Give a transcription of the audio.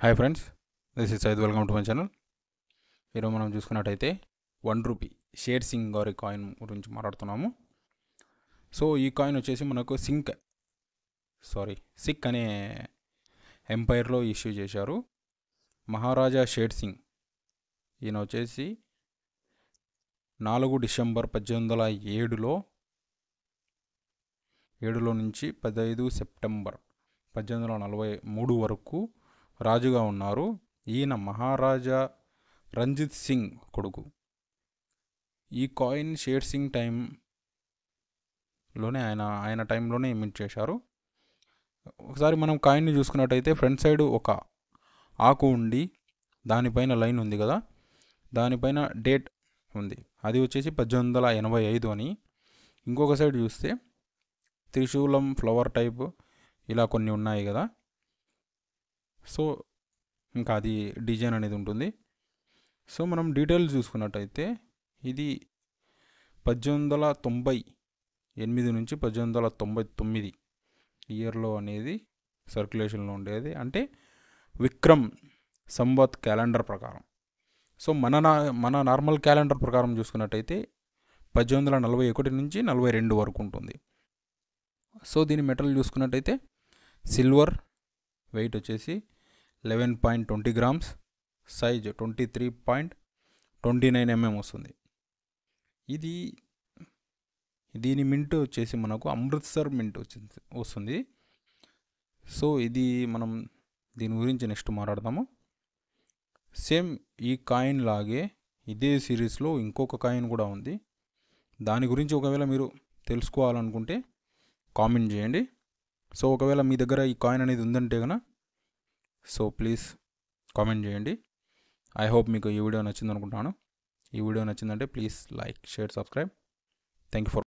Hi friends, this is Syed. Welcome to my channel. ఈరోజు మనం చూసుకున్నట్టయితే 1 రూపీ షేర్ సింగ్ గారి కాయిన్ గురించి మాట్లాడుతున్నాము. సో ఈ కాయిన్ వచ్చేసి మనకు సిక్ అనే ఎంపైర్లో ఇష్యూ చేశారు. మహారాజా షేర్ సింగ్ ఈయన వచ్చేసి 4 డిసెంబర్ 1807లో నుంచి 15 సెప్టెంబర్ 1843 వరకు రాజుగా ఉన్నారు. ఈయన మహారాజా రంజిత్ సింగ్ కొడుకు. ఈ కాయిన్ షేర్ సింగ్ టైంలోనే ఆయన టైంలోనే ఇమిట్ చేశారు. ఒకసారి మనం కాయిన్ని చూసుకున్నట్టయితే ఫ్రంట్ సైడ్ ఒక ఆకు ఉండి దానిపైన లైన్ ఉంది కదా, దానిపైన డేట్ ఉంది, అది వచ్చేసి 1885 అని. ఇంకొక సైడ్ చూస్తే త్రిశూలం ఫ్లవర్ టైప్ ఇలా కొన్ని ఉన్నాయి కదా. సో ఇంకా అది డిజైన్ అనేది ఉంటుంది. సో మనం డీటెయిల్స్ చూసుకున్నట్టయితే ఇది 1898 నుంచి 1899 ఇయర్లో అనేది సర్క్యులేషన్లో ఉండేది, అంటే విక్రమ్ సంవత్ క్యాలెండర్ ప్రకారం. సో మన నార్మల్ క్యాలెండర్ ప్రకారం చూసుకున్నట్టయితే 1841 నుంచి 42 వరకు ఉంటుంది. సో దీని మెటల్ చూసుకున్నట్టయితే సిల్వర్, వెయిట్ వచ్చేసి 11.20 గ్రామ్స్, సైజ్ 23.29 mm వస్తుంది. దీని మింట్ వచ్చేసి మనకు అమృత్సర్ మింట్ వస్తుంది. సో ఇది మనం దీని గురించి నెక్స్ట్ మాట్లాడదాము. సేమ్ ఈ కాయిన్ లాగే ఇదే సిరీస్లో ఇంకొక కాయిన్ కూడా ఉంది. దాని గురించి ఒకవేళ మీరు తెలుసుకోవాలనుకుంటే కామెంట్ చేయండి. సో ఒకవేళ మీ దగ్గర ఈ కాయిన్ అనేది ఉందంటే కనుక సో ప్లీజ్ కామెంట్ చేయండి. ఐ హోప్ మీకు ఈ వీడియో నచ్చింది అనుకుంటున్నాను. ఈ వీడియో నచ్చిందంటే please like, share, subscribe. Thank you for